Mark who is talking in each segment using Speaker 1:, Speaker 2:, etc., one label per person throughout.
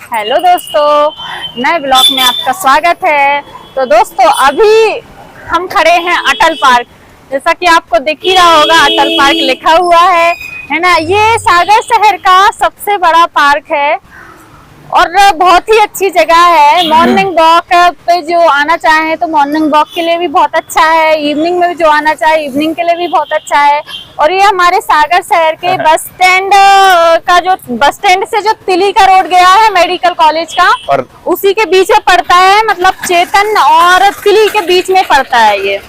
Speaker 1: Hello दोस्तों, नए blog में आपका स्वागत है। तो दोस्तों अभी हम खड़े हैं अटल पार्क। जैसा कि आपको दिख ही रहा होगा, अटल पार्क लिखा हुआ है ना। ये सागर शहर का सबसे बड़ा पार्क है और बहुत ही अच्छी जगह है। मॉर्निंग वॉक पे जो आना चाहे तो मॉर्निंग वॉक के लिए भी बहुत अच्छा है। इवनिंग में भी जो आना चाहे इवनिंग के लिए भी बहुत अच्छा है। और ये हमारे सागर शहर के बस स्टैंड का जो बस स्टैंड से जो तिली का रोड गया है मेडिकल कॉलेज का, और उसी के बीच में पड़ता है। मतलब चेतन और तिली के बीच में पड़ता है ये,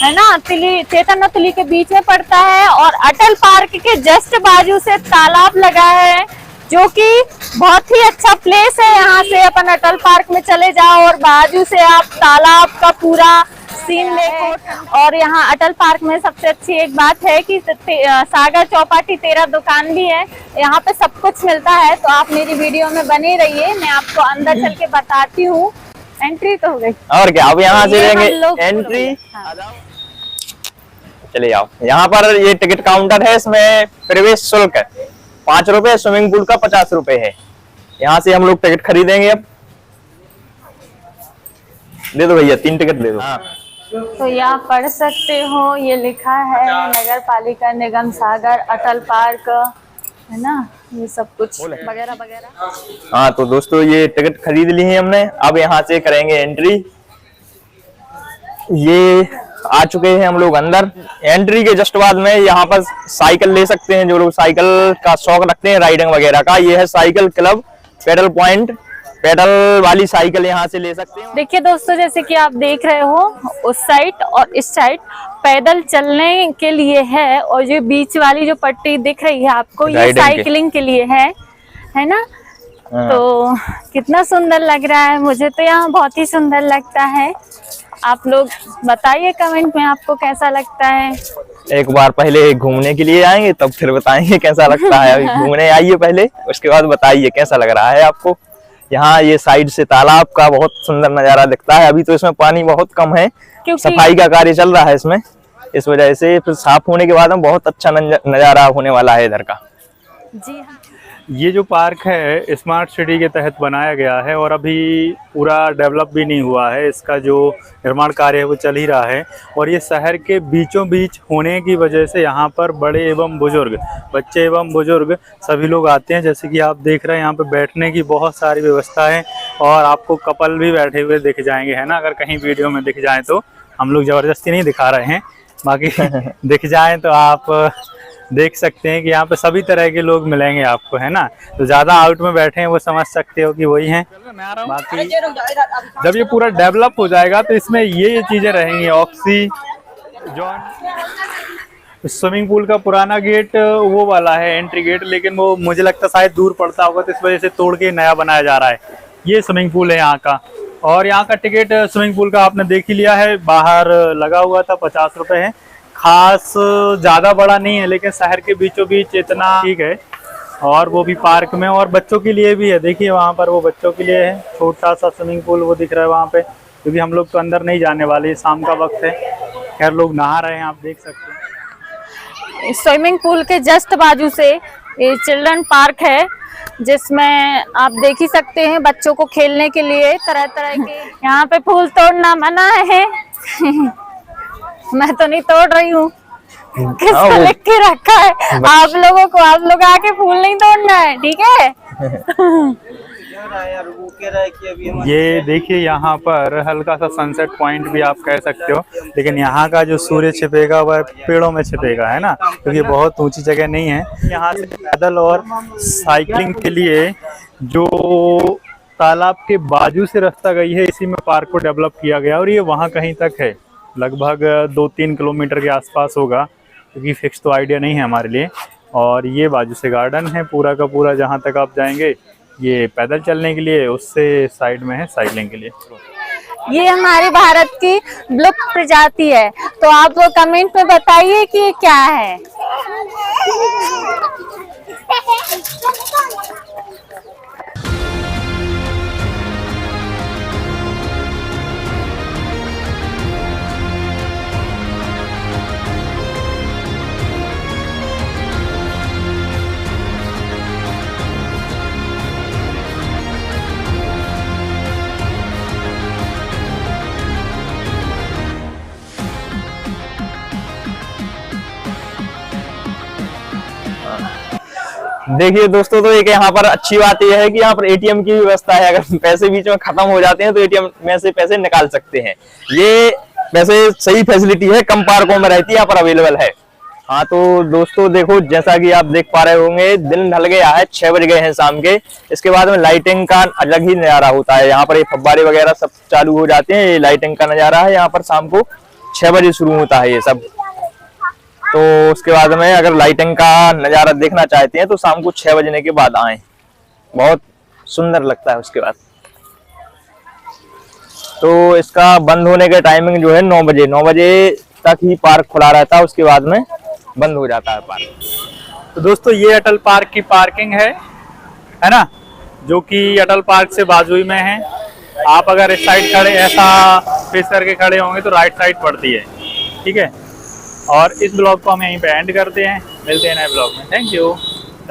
Speaker 1: है ना। चेतन और तिली के बीच में पड़ता है। और अटल पार्क के जस्ट बाजू से तालाब लगा है, जो कि बहुत ही अच्छा प्लेस है। यहाँ से अपन अटल पार्क में चले जाओ और बाजू से आप तालाब का पूरा सीन देखो। और यहाँ अटल पार्क में सबसे अच्छी एक बात है कि सागर चौपाटी 13 दुकान भी है। यहाँ पे सब कुछ मिलता है। तो आप मेरी वीडियो में बने रहिए, मैं आपको अंदर चल के बताती हूँ। एंट्री तो हो गई और क्या, अब यहाँ से लेंगे एंट्री।
Speaker 2: चले जाओ। यहाँ पर ये टिकट काउंटर है, इसमें प्रवेश शुल्क है 5 रुपए, स्विमिंग पूल का 50 रुपए है। यहाँ से हम लोग टिकट खरीदेंगे। अब दे दो भैया, 3 टिकट दे दो।
Speaker 1: तो यहाँ पढ़ सकते हो, ये लिखा है नगर पालिका निगम सागर अटल पार्क, है ना। ये सब कुछ वगैरह वगैरह।
Speaker 2: हाँ तो दोस्तों ये टिकट खरीद ली है हमने। अब यहाँ से करेंगे एंट्री। ये आ चुके हैं हम लोग अंदर। एंट्री के जस्ट बाद में यहाँ पर साइकिल ले सकते हैं जो लोग साइकिल का शौक रखते हैं, राइडिंग वगैरह का। ये है cycle club pedal point. Pedal वाली साइकिल यहाँ से ले सकते हैं।
Speaker 1: देखिए दोस्तों, जैसे कि आप देख रहे हो, उस साइड और इस साइड पैदल चलने के लिए है, और ये बीच वाली जो पट्टी दिख रही है आपको, ये साइकिलिंग के लिए है ना। तो कितना सुंदर लग रहा है, मुझे तो यहाँ बहुत ही सुंदर लगता है। आप लोग बताइए कमेंट में आपको कैसा लगता है।
Speaker 2: एक बार पहले घूमने के लिए आएंगे तब फिर बताएंगे कैसा लगता है। अभी घूमने आइए पहले, उसके बाद बताइए कैसा लग रहा है आपको। यहाँ ये साइड से तालाब का बहुत सुंदर नजारा दिखता है। अभी तो इसमें पानी बहुत कम है, सफाई का कार्य चल रहा है इसमें। इस वजह से फिर साफ होने के बाद में बहुत अच्छा नजारा होने वाला है इधर का।
Speaker 1: जी हाँ,
Speaker 3: ये जो पार्क है स्मार्ट सिटी के तहत बनाया गया है और अभी पूरा डेवलप भी नहीं हुआ है। इसका जो निर्माण कार्य है वो चल ही रहा है। और ये शहर के बीचों बीच होने की वजह से यहाँ पर बड़े एवं बुजुर्ग, बच्चे एवं बुजुर्ग सभी लोग आते हैं। जैसे कि आप देख रहे हैं यहाँ पे बैठने की बहुत सारी व्यवस्था है और आपको कपल भी बैठे हुए दिख जाएंगे, है ना। अगर कहीं वीडियो में दिख जाए तो, हम लोग ज़बरदस्ती नहीं दिखा रहे हैं, बाकी दिख जाए तो आप देख सकते हैं कि यहाँ पे सभी तरह के लोग मिलेंगे आपको, है ना। तो ज़्यादा आउट में बैठे हैं वो समझ सकते हो कि वही हैं। बाकी जब ये पूरा डेवलप हो जाएगा तो इसमें ये चीज़ें रहेंगी। ऑक्सीजन, स्विमिंग पूल का पुराना गेट वो वाला है एंट्री गेट, लेकिन वो मुझे लगता है शायद दूर पड़ता होगा, तो इस वजह से तोड़ के नया बनाया जा रहा है। ये स्विमिंग पूल है यहाँ का। और यहाँ का टिकट स्विमिंग पूल का आपने देख ही लिया है, बाहर लगा हुआ था 50 रुपये है। खास ज़्यादा बड़ा नहीं है, लेकिन शहर के बीचों बीच इतना ठीक है। और वो भी पार्क में, और बच्चों के लिए भी है। देखिए वहाँ पर वो बच्चों के लिए है, छोटा सा स्विमिंग पूल वो दिख रहा है वहाँ पे। क्योंकि हम लोग तो अंदर नहीं जाने वाले, शाम का वक्त है। खैर लोग नहा रहे हैं, आप देख सकते हैं।
Speaker 1: स्विमिंग पूल के जस्ट बाजू से ये चिल्ड्रन पार्क है, जिसमें आप देख ही सकते हैं बच्चों को खेलने के लिए तरह तरह के। यहाँ पे फूल तोड़ना मना है। मैं तो नहीं तोड़ रही हूँ, किसने लिख के रखा है आप लोगों को, आप लोग आके फूल नहीं तोड़ना है, ठीक है।
Speaker 3: ये देखिए यहाँ पर हल्का सा सनसेट पॉइंट भी आप कह सकते हो, लेकिन यहाँ का जो सूर्य छिपेगा वह पेड़ों में छिपेगा, है ना। क्योंकि बहुत ऊंची जगह नहीं है। यहाँ से पैदल और साइकिलिंग के लिए जो तालाब के बाजू से रास्ता गई है, इसी में पार्क को डेवलप किया गया। और ये वहाँ कहीं तक है, लगभग 2-3 किलोमीटर के आसपास होगा, क्योंकि फिक्स तो आइडिया नहीं है हमारे लिए। और ये बाजू से गार्डन है पूरा का पूरा, जहाँ तक आप जाएंगे। ये पैदल चलने के लिए, उससे साइड में है साइकिलिंग के लिए।
Speaker 1: ये हमारे भारत की विलुप्त प्रजाति है, तो आप वो कमेंट में बताइए कि ये क्या है।
Speaker 2: देखिए दोस्तों, तो एक यहाँ पर अच्छी बात यह है कि यहाँ पर एटीएम की व्यवस्था है। अगर पैसे बीच में खत्म हो जाते हैं तो एटीएम में से पैसे निकाल सकते हैं। ये वैसे सही फैसिलिटी है, कम पार्कों में रहती है, यहाँ पर अवेलेबल है। हाँ तो दोस्तों देखो, जैसा कि आप देख पा रहे होंगे, दिन ढल गया है, 6 बज गए हैं शाम के। इसके बाद में लाइटिंग का अलग ही नजारा होता है। यहाँ पर ये फव्वारे वगैरह सब चालू हो जाते हैं। ये लाइटिंग का नजारा है। यहाँ पर शाम को 6 बजे शुरू होता है ये सब। तो उसके बाद में अगर लाइटिंग का नजारा देखना चाहते हैं तो शाम को 6 बजने के बाद आए, बहुत सुंदर लगता है। उसके बाद तो इसका बंद होने का टाइमिंग जो है 9 बजे, 9 बजे तक ही पार्क खुला रहता है। उसके बाद में बंद हो जाता है पार्क।
Speaker 3: तो दोस्तों ये अटल पार्क की पार्किंग है ना, जो कि अटल पार्क से बाजू ही में है। आप अगर इस साइड खड़े ऐसा फेस करके खड़े होंगे तो राइट साइड पड़ती है, ठीक है। और इस ब्लॉग को हम यहीं पे एंड करते हैं, मिलते हैं नए ब्लॉग में। Thank you.